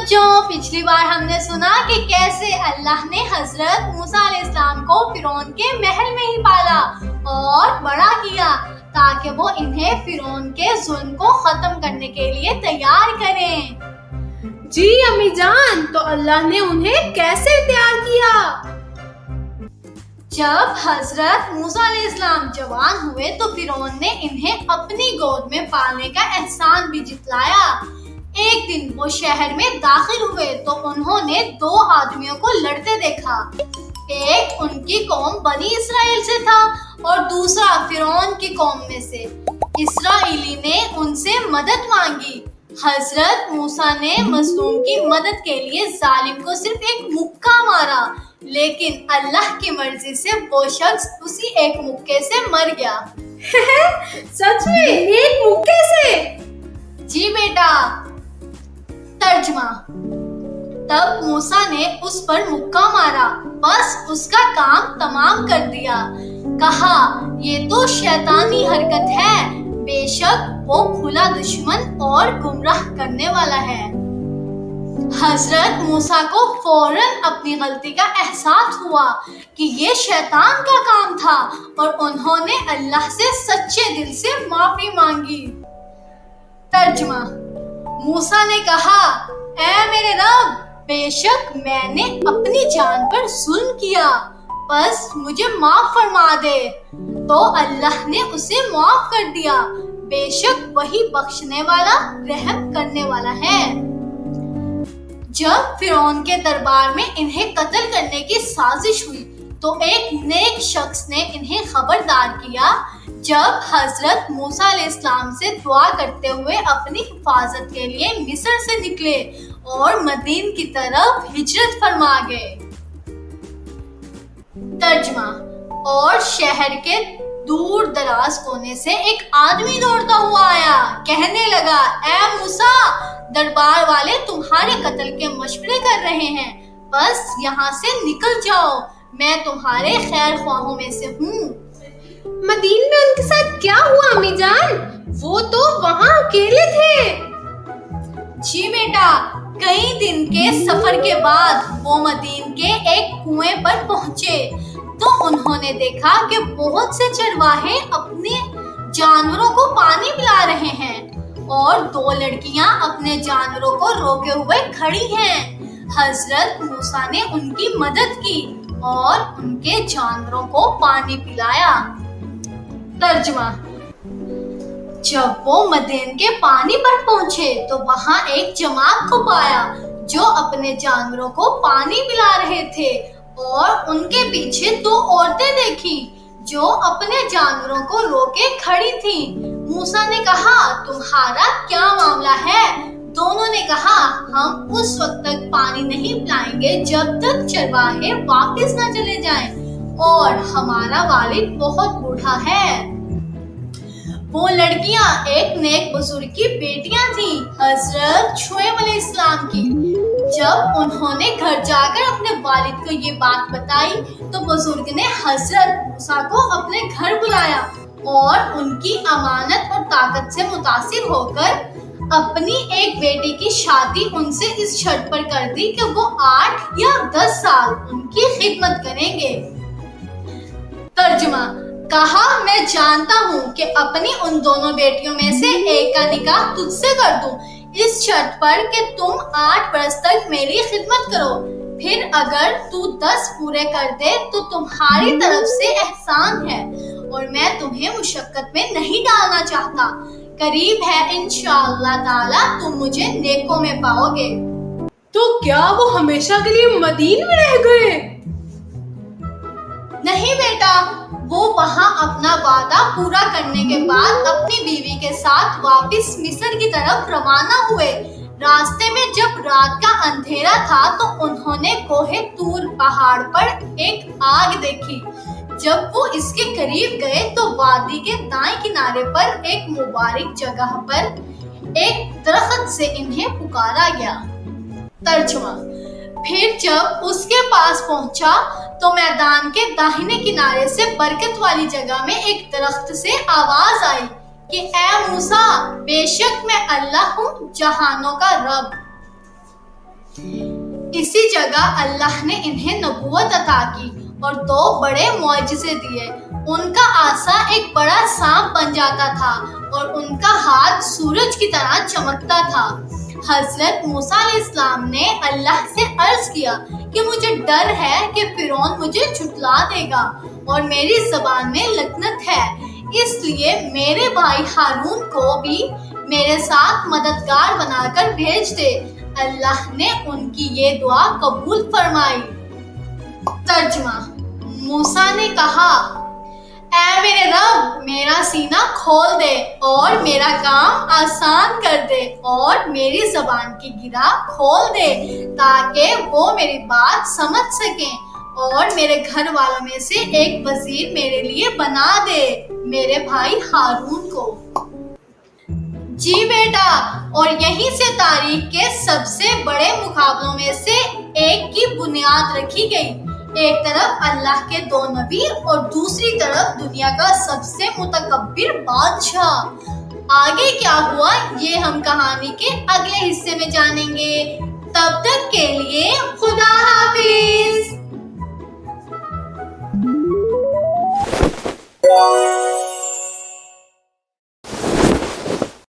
بچوں، پچھلی بار ہم نے سنا کہ کیسے اللہ نے حضرت موسیٰ علیہ السلام کو فرعون کے محل میں ہی پالا اور بڑا کیا تاکہ وہ انہیں فرعون کے ظلم کو ختم کرنے کے لیے تیار کریں۔ جی امی جان، تو اللہ نے انہیں کیسے تیار کیا؟ جب حضرت موسیٰ علیہ السلام جوان ہوئے تو فرعون نے انہیں اپنی گود میں پالنے کا احسان بھی جتلایا۔ ایک دن وہ شہر میں داخل ہوئے تو انہوں نے دو آدمیوں کو لڑتے دیکھا۔ ایک ان کی قوم بنی اسرائیل سے تھا اور دوسرا فرعون کی قوم میں سے۔ اسرائیلی نے ان سے مدد مانگی۔ حضرت موسیٰ نے مظلوم کی مدد کے لیے ظالم کو صرف ایک مکہ مارا، لیکن اللہ کی مرضی سے وہ شخص اسی ایک مکے سے مر گیا۔ سچ میں ایک مکے سے؟ جی بیٹا۔ ترجمہ: تب موسیٰ نے اس پر مکہ مارا، بس اس کا کام تمام کر دیا۔ کہا، یہ تو شیطانی حرکت ہے، بے شک وہ کھلا دشمن اور گمراہ کرنے والا ہے۔ حضرت موسیٰ کو فوراً اپنی غلطی کا احساس ہوا کہ یہ شیطان کا کام تھا اور انہوں نے اللہ سے سچے دل سے معافی مانگی۔ ترجمہ: موسیٰ نے کہا، اے میرے رب، بے شک میں نے اپنی جان پر ظلم کیا، بس مجھے معاف فرما دے۔ تو اللہ نے اسے معاف کر دیا، بے شک وہی بخشنے والا، رحم کرنے والا ہے۔ جب فرعون کے دربار میں انہیں قتل کرنے کی سازش ہوئی تو ایک نیک شخص نے انہیں خبردار کیا۔ جب حضرت موسیٰ علیہ السلام سے دعا کرتے ہوئے اپنی حفاظت کے لیے مصر سے نکلے اور مدین کی طرف ہجرت فرما گئے۔ ترجمہ: اور شہر کے دور دراز کونے سے ایک آدمی دوڑتا ہوا آیا، کہنے لگا، اے موسیٰ، دربار والے تمہارے قتل کے مشورے کر رہے ہیں، بس یہاں سے نکل جاؤ، میں تمہارے خیر خواہوں میں سے ہوں۔ مدین میں ان کے ساتھ کیا ہوا امی جان؟ وہ تو وہاں اکیلے تھے۔ جی بیٹا، کئی دن کے سفر کے بعد وہ مدین کے ایک کنویں پر پہنچے تو انہوں نے دیکھا کہ بہت سے چرواہے اپنے جانوروں کو پانی پلا رہے ہیں اور دو لڑکیاں اپنے جانوروں کو روکے ہوئے کھڑی ہیں۔ حضرت موسیٰ نے ان کی مدد کی اور ان کے جانوروں کو پانی پلایا۔ ترجمہ: جب وہ مدین کے پانی پر پہنچے تو وہاں ایک جماعت کو پایا جو اپنے جانوروں کو پانی پلا رہے تھے اور ان کے پیچھے دو عورتیں دیکھی جو اپنے جانوروں کو روکے کھڑی تھیں۔ موسیٰ نے کہا، تمہارا کیا معاملہ ہے؟ دونوں نے کہا، ہم اس وقت تک پانی نہیں پلائیں گے جب تک چرواہے واپس نہ چلے جائیں، اور ہمارا والد بہت بوڑھا ہے۔ وہ لڑکیاں ایک نیک بزرگ کی بیٹیاں تھیں، حضرت شعیب علیہ السلام کی۔ جب انہوں نے گھر جا کر اپنے والد کو یہ بات بتائی تو بزرگ نے حضرت موسیٰ کو اپنے گھر بلایا اور ان کی امانت اور طاقت سے متاثر ہو کر اپنی ایک بیٹی کی شادی ان سے اس شرط پر کر دی کہ وہ 8 یا 10 سال ان کی خدمت کریں گے۔ ترجمہ: کہا، میں جانتا ہوں کہ اپنی ان دونوں بیٹیوں میں سے ایک کا نکاح تجھ سے کر دوں، اس شرط پر کہ تم 8 برس تک میری خدمت کرو، پھر اگر تو 10 پورے کر دے تو تمہاری طرف سے احسان ہے اور میں تمہیں مشقت میں نہیں ڈالنا چاہتا۔ قریب ہے انشاءاللہ تعالی تم مجھے نیکوں میں پاؤ گے۔ تو کیا وہ ہمیشہ کے لیے مدین میں رہ گئے؟ نہیں بیٹا، وہ وہاں اپنا وعدہ پورا کرنے کے بعد اپنی بیوی کے ساتھ واپس مصر کی طرف روانہ ہوئے۔ راستے میں جب رات کا اندھیرا تھا تو انہوں نے کوہ طور پہاڑ پر ایک آگ دیکھی۔ جب وہ اس کے قریب گئے تو وادی کے دائیں کنارے پر ایک مبارک جگہ پر ایک درخت سے انہیں پکارا گیا۔ ترجمہ: پھر جب اس کے پاس پہنچا تو میدان کے داہنے کنارے سے برکت والی جگہ میں ایک درخت سے آواز آئی کہ اے موسیٰ، بے شک میں اللہ ہوں، جہانوں کا رب۔ اسی جگہ اللہ نے انہیں نبوت عطا کی اور 2 بڑے معجزے دیے۔ ان کا عصا ایک بڑا سانپ بن جاتا تھا اور ان کا ہاتھ سورج کی طرح چمکتا تھا۔ حضرت موسیٰ علیہ السلام نے اللہ سے عرض کیا کہ مجھے ڈر ہے کہ فرعون مجھے جھٹلا دے گا اور میری زبان میں لکنت ہے، اس لیے میرے بھائی ہارون کو بھی میرے ساتھ مددگار بنا کر بھیج دے۔ اللہ نے ان کی یہ دعا قبول فرمائی۔ ترجمہ: موسیٰ نے کہا، اے میرے رب، میرا سینہ کھول دے اور میرا کام آسان کر دے اور میری زبان کی گرہ کھول دے تاکہ وہ میری بات سمجھ سکیں، اور میرے گھر والوں میں سے ایک وزیر میرے لیے بنا دے، میرے بھائی ہارون کو۔ جی بیٹا، اور یہیں سے تاریخ کے سب سے بڑے مقابلوں میں سے ایک کی بنیاد رکھی گئی۔ ایک طرف اللہ کے 2 نبی اور دوسری طرف دنیا کا سب سے متکبر بادشاہ۔ آگے کیا ہوا یہ ہم کہانی کے اگلے حصے میں جانیں گے۔ تب تک